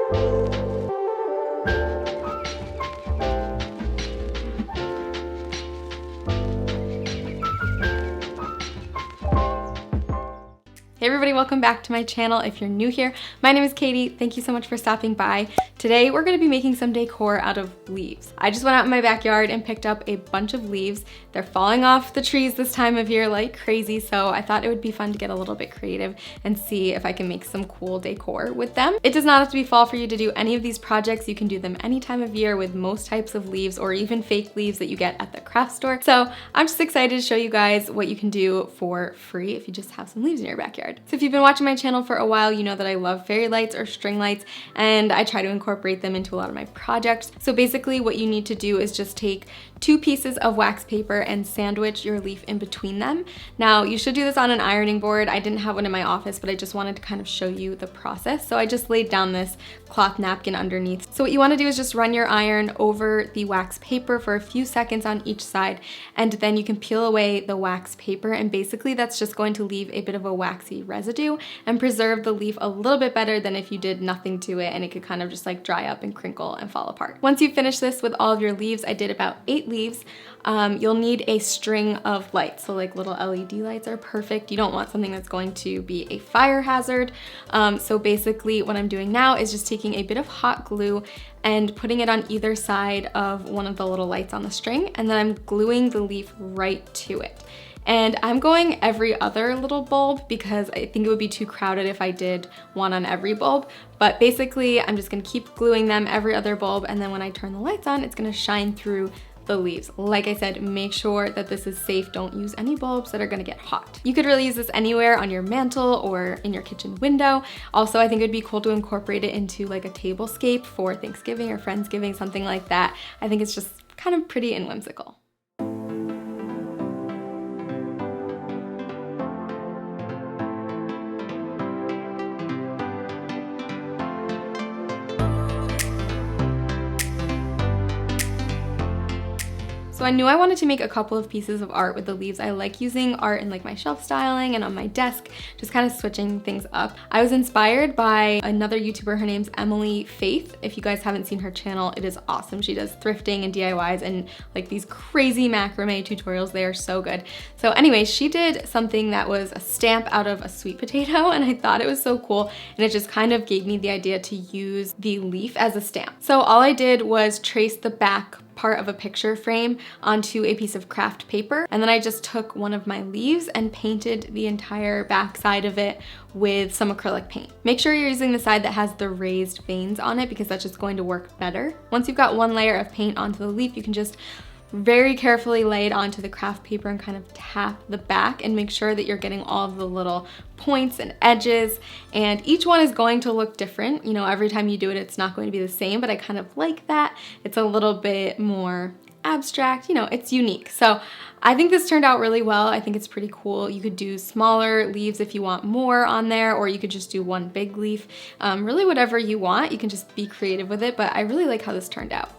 Hey everybody, welcome back to my channel. If you're new here, my name is Katie. Thank you so much for stopping by. Today we're going to be making some decor out of leaves. I just went out in my backyard and picked up a bunch of leaves. They're falling off the trees this time of year like crazy, so I thought it would be fun to get a little bit creative and see if I can make some cool decor with them. It does not have to be fall for you to do any of these projects. You can do them any time of year with most types of leaves or even fake leaves that you get at the craft store. So I'm just excited to show you guys what you can do for free if you just have some leaves in your backyard. So if you've been watching my channel for a while, you know that I love fairy lights or string lights, and I try to incorporate them into a lot of my projects. So basically what you need to do is just take 2 pieces of wax paper and sandwich your leaf in between them. Now you should do this on an ironing board. I didn't have one in my office, but I just wanted to kind of show you the process. So I just laid down this cloth napkin underneath. So what you want to do is just run your iron over the wax paper for a few seconds on each side, and then you can peel away the wax paper, and basically that's just going to leave a bit of a waxy residue and preserve the leaf a little bit better than if you did nothing to it and it could kind of just like dry up and crinkle and fall apart. Once you finish this with all of your leaves, I did about 8 leaves, you'll need a string of lights. So like little LED lights are perfect. You don't want something that's going to be a fire hazard. So basically what I'm doing now is just taking a bit of hot glue and putting it on either side of one of the little lights on the string, and then I'm gluing the leaf right to it. And I'm going every other little bulb because I think it would be too crowded if I did one on every bulb. But basically, I'm just gonna keep gluing them every other bulb, and then when I turn the lights on, it's gonna shine through the leaves. Like I said, make sure that this is safe. Don't use any bulbs that are gonna get hot. You could really use this anywhere on your mantle or in your kitchen window. Also, I think it'd be cool to incorporate it into like a tablescape for Thanksgiving or Friendsgiving, something like that. I think it's just kind of pretty and whimsical. So I knew I wanted to make a couple of pieces of art with the leaves. I like using art in like my shelf styling and on my desk, just kind of switching things up. I was inspired by another YouTuber, her name's Emily Faith. If you guys haven't seen her channel, it is awesome. She does thrifting and DIYs and like these crazy macrame tutorials. They are so good. So anyway, she did something that was a stamp out of a sweet potato, and I thought it was so cool, and it just kind of gave me the idea to use the leaf as a stamp. So all I did was trace the back part of a picture frame onto a piece of craft paper, and then I just took one of my leaves and painted the entire back side of it with some acrylic paint. Make sure you're using the side that has the raised veins on it because that's just going to work better. Once you've got one layer of paint onto the leaf, you can just very carefully lay it onto the craft paper and kind of tap the back and make sure that you're getting all of the little points and edges, and each one is going to look different. You know, every time you do it, it's not going to be the same, but I kind of like that. It's a little bit more abstract, you know, it's unique. So I think this turned out really well. I think it's pretty cool. You could do smaller leaves if you want more on there, or you could just do one big leaf. Really whatever you want, you can just be creative with it, but I really like how this turned out.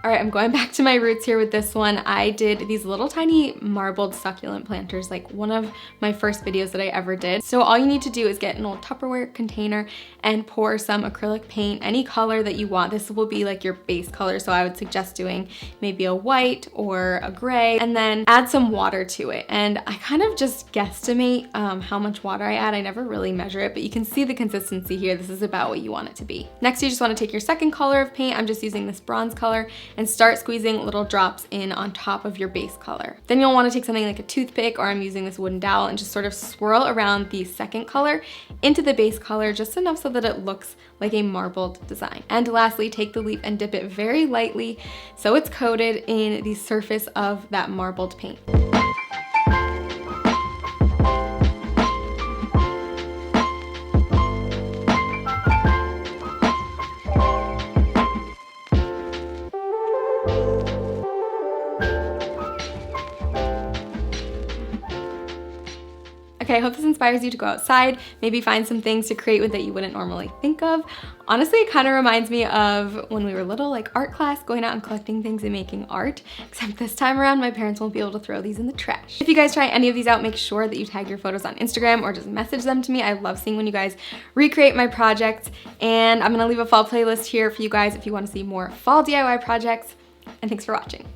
All right, I'm going back to my roots here with this one. I did these little tiny marbled succulent planters, like one of my first videos that I ever did. So all you need to do is get an old Tupperware container and pour some acrylic paint, any color that you want. This will be like your base color, so I would suggest doing maybe a white or a gray, and then add some water to it. And I kind of just guesstimate how much water I add. I never really measure it, but you can see the consistency here. This is about what you want it to be. Next, you just want to take your second color of paint. I'm just using this bronze color, and start squeezing little drops in on top of your base color. Then you'll want to take something like a toothpick, or I'm using this wooden dowel, and just sort of swirl around the second color into the base color just enough so that it looks like a marbled design. And lastly, take the leaf and dip it very lightly so it's coated in the surface of that marbled paint. Okay, I hope this inspires you to go outside, maybe find some things to create with that you wouldn't normally think of. Honestly, it kind of reminds me of when we were little, like art class, going out and collecting things and making art, except this time around, my parents won't be able to throw these in the trash. If you guys try any of these out, make sure that you tag your photos on Instagram or just message them to me. I love seeing when you guys recreate my projects, and I'm gonna leave a fall playlist here for you guys if you wanna see more fall DIY projects, and thanks for watching.